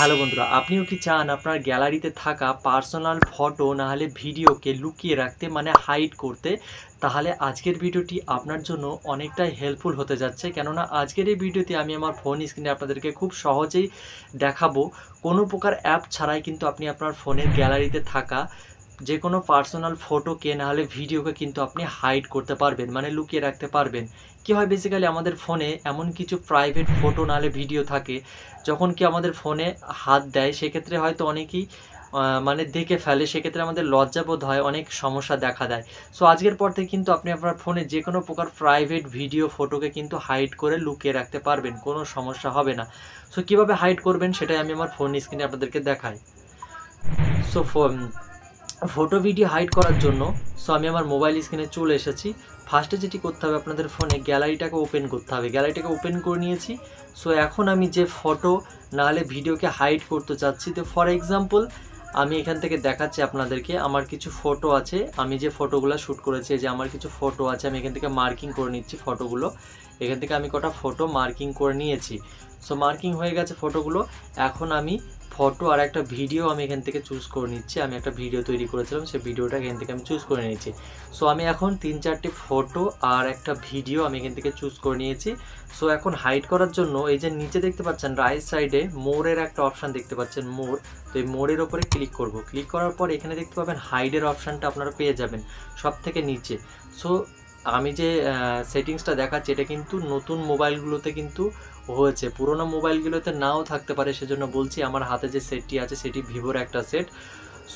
Hello বন্ধুরা, আপনিও কি চান আপনার গ্যালারিতে থাকা পার্সোনাল ফটো না হলে ভিডিওকে লুকিয়ে রাখতে, মানে হাইড করতে? তাহলে আজকের ভিডিওটি আপনার জন্য অনেকটাই হেল্পফুল হতে যাচ্ছে। কেননা আজকের এই ভিডিওতে আমি আমার ফোন স্ক্রিনে আপনাদেরকে খুব সহজেই দেখাবো, কোনো প্রকার অ্যাপ ছাড়াই কিন্তু আপনি আপনার ফোনের গ্যালারিতে থাকা যে কোনো পার্সোনাল ফটোকে না হলে ভিডিওকে কিন্তু আপনি হাইড করতে পারবেন, মানে লুকিয়ে রাখতে পারবেন। কী হয়, বেসিক্যালি আমাদের ফোনে এমন কিছু প্রাইভেট ফটো না হলে ভিডিও থাকে, যখন কি আমাদের ফোনে হাত দেয় সেক্ষেত্রে হয়তো অনেকেই মানে দেখে ফেলে, সেক্ষেত্রে আমাদের লজ্জাবোধ হয়, অনেক সমস্যা দেখা দেয়। সো আজকের পর থেকে কিন্তু আপনি আপনার ফোনে যে কোনো প্রকার প্রাইভেট ভিডিও ফটোকে কিন্তু হাইড করে লুকিয়ে রাখতে পারবেন, কোনো সমস্যা হবে না। সো কীভাবে হাইড করবেন সেটাই আমি আমার ফোন স্ক্রিনে আপনাদেরকে দেখাই। সো ফটো ভিডিও হাইড করার জন্য আমি আমার মোবাইল স্ক্রিনে চলে এসেছি। ফার্স্টে যেটি করতে হবে, আপনাদের ফোনে গ্যালারিটাকে ওপেন করতে হবে। গ্যালারিটাকে ওপেন করে নিয়েছি। সো এখন আমি যে ফটো নাহলে ভিডিওকে হাইড করতে চাচ্ছি, তো ফর এক্সাম্পল আমি এখান থেকে দেখাচ্ছি আপনাদেরকে, আমার কিছু ফটো আছে, আমি যে ফটোগুলো শ্যুট করেছি, যে আমার কিছু ফটো আছে, আমি এখান থেকে মার্কিং করে নিচ্ছি ফটোগুলো। এখান থেকে আমি কটা ফটো মার্কিং করে নিয়েছি। সো মার্কিং হয়ে গেছে ফটোগুলো। এখন আমি ফটো আর একটা ভিডিও আমি এখান থেকে চুজ করে নিচ্ছি। আমি একটা ভিডিও তৈরি করেছিলাম, সেই ভিডিওটা এখান থেকে আমি চুজ করে নিয়েছি। সো আমি এখন 3-4টি ফটো আর একটা ভিডিও আমি এখান থেকে চুজ করে নিয়েছি। সো এখন হাইড করার জন্য এই যে নিচে দেখতে পাচ্ছেন রাইট সাইডে মোরের একটা অপশান দেখতে পাচ্ছেন, মোর। তো এই মোরের ওপরে ক্লিক করব। ক্লিক করার পর এখানে দেখতে পাবেন হাইডের অপশানটা আপনারা পেয়ে যাবেন সব থেকে নিচে। সো আমি যে সেটিংসটা দেখাচ্ছি এটা কিন্তু নতুন মোবাইলগুলোতে কিন্তু হয়েছে, পুরোনো মোবাইলগুলোতে নাও থাকতে পারে, সেজন্য বলছি। আমার হাতে যে সেটটি আছে সেটি ভিভোর একটা সেট।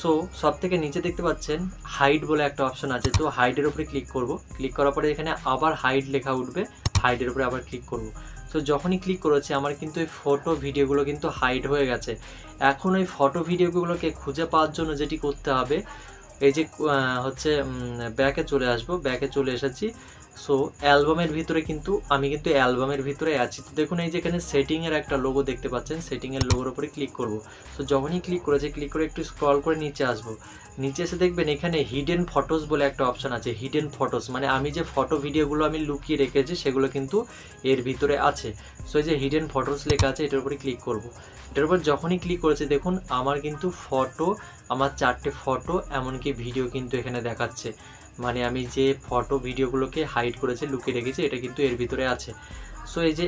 সো সব থেকে নিচে দেখতে পাচ্ছেন হাইড বলে একটা অপশন আছে, তো হাইডের উপরে ক্লিক করব। ক্লিক করার পরে এখানে আবার হাইড লেখা উঠবে, হাইডের উপরে আবার ক্লিক করব। সো যখনই ক্লিক করেছি আমার কিন্তু এই ফটো ভিডিওগুলো কিন্তু হাইড হয়ে গেছে। এখন ওই ফটো ভিডিওগুলোকে খুঁজে পাওয়ার জন্য যেটি করতে হবে, এই যে হচ্ছে ব্যাকে চলে আসবো, ব্যাকে চলে এসেছি। সো অ্যালবামের ভিতরে কিন্তু আমি অ্যালবামের ভিতরে আছি। তো দেখুন এই যে এখানে সেটিংয়ের একটা লোগো দেখতে পাচ্ছেন, সেটিংয়ের লোগোর উপরে ক্লিক করব। সো যখনই ক্লিক করেছি, ক্লিক করে একটু স্ক্রল করে নিচে আসবো। নিচে এসে দেখবেন এখানে হিডেন ফটোস বলে একটা অপশান আছে। হিডেন ফটোস মানে আমি যে ফটো ভিডিওগুলো আমি লুকিয়ে রেখেছি সেগুলো কিন্তু এর ভিতরে আছে। সো এই যে হিডেন ফটোস লেখা আছে, এটার উপরে ক্লিক করব। এটার উপর যখনই ক্লিক করেছি দেখুন আমার কিন্তু ফটো, আমার 4টে ফটো এমনকি ভিডিও কিন্তু এখানে দেখাচ্ছে। মানে আমি যে ফটো ভিডিওগুলোকে হাইড করেছি, লুকিয়ে রেখেছি, এটা কিন্তু এর ভিতরে আছে। সো এই যে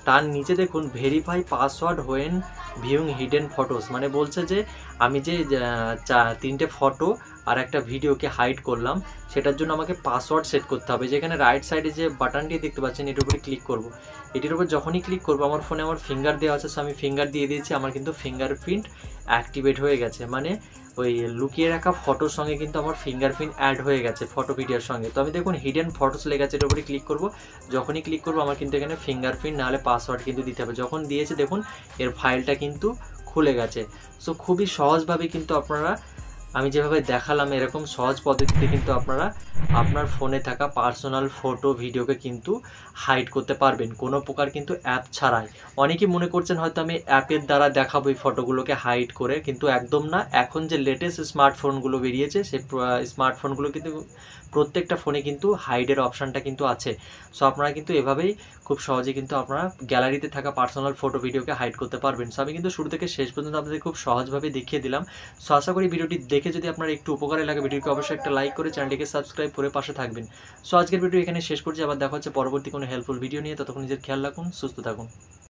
তার নিচে দেখুন verify password when viewing hidden photos, মানে বলছে যে আমি যে 3টে ফটো আর একটা ভিডিওকে হাইড করলাম সেটার জন্য আমাকে পাসওয়ার্ড সেট করতে হবে। যেখানে রাইট সাইডে যে বাটনটি দেখতে পাচ্ছেন এটার উপরে ক্লিক করব। এটির উপর যখনই ক্লিক করব আমার ফোনে আমার ফিঙ্গার দেওয়া আছে, সো আমি ফিঙ্গার দিয়ে দিয়েছি। আমার কিন্তু ফিঙ্গারপ্রিন্ট অ্যাক্টিভেট হয়ে গেছে, মানে ওই লুকিয়ে রাখা ফটোর সঙ্গে কিন্তু আমার ফিঙ্গারপ্রিন্ট অ্যাড হয়ে গেছে ফটো ভিডিওর সঙ্গে। তো আমি দেখুন হিডেন ফটোস লেখা আছে, এর উপরে ক্লিক করব। যখনই ক্লিক করব আমার কিন্তু এখানে ফিঙ্গারপ্রিন্ট নাহলে পাসওয়ার্ড কিন্তু দিতে হবে। যখন দিয়েছে দেখুন এর ফাইলটা কিন্তু খুলে গেছে। সো খুবই সহজভাবে কিন্তু আপনারা, আমি যেভাবে দেখালাম এরকম সহজ পদ্ধতিতে কিন্তু আপনারা আপনার ফোনে থাকা পার্সোনাল ফটো ভিডিওকে কিন্তু হাইড করতে পারবেন, কোনো প্রকার কিন্তু অ্যাপ ছাড়াই। অনেকেই মনে করছেন হয়তো আমি অ্যাপের দ্বারা দেখাবো এই ফটোগুলোকে হাইড করে, কিন্তু একদম না। এখন যে লেটেস্ট স্মার্টফোনগুলো বেরিয়েছে সেই স্মার্টফোনগুলো কিন্তু প্রত্যেকটা ফোনে কিন্তু হাইডের অপশানটা কিন্তু আছে। সো আপনারা কিন্তু এভাবেই খুব সহজে কিন্তু আপনারা গ্যালারিতে থাকা পার্সোনাল ফটো ভিডিওকে হাইড করতে পারবেন। সো আমি কিন্তু শুরু থেকে শেষ পর্যন্ত আপনাদের খুব সহজভাবে দেখিয়ে দিলাম। সো আশা করি ভিডিওটি দেখে যদি আপনার একটু উপকারে লাগে, ভিডিওকে অবশ্যই একটা লাইক করে চ্যানেলটিকে সাবস্ক্রাইব করে পাশে থাকবেন। সো আজকের ভিডিও এখানে শেষ করছি, আবার দেখা হচ্ছে পরবর্তী কোনো হেল্পফুল ভিডিও নিয়ে। ততক্ষণ নিজের খেয়াল রাখুন, সুস্থ থাকুন।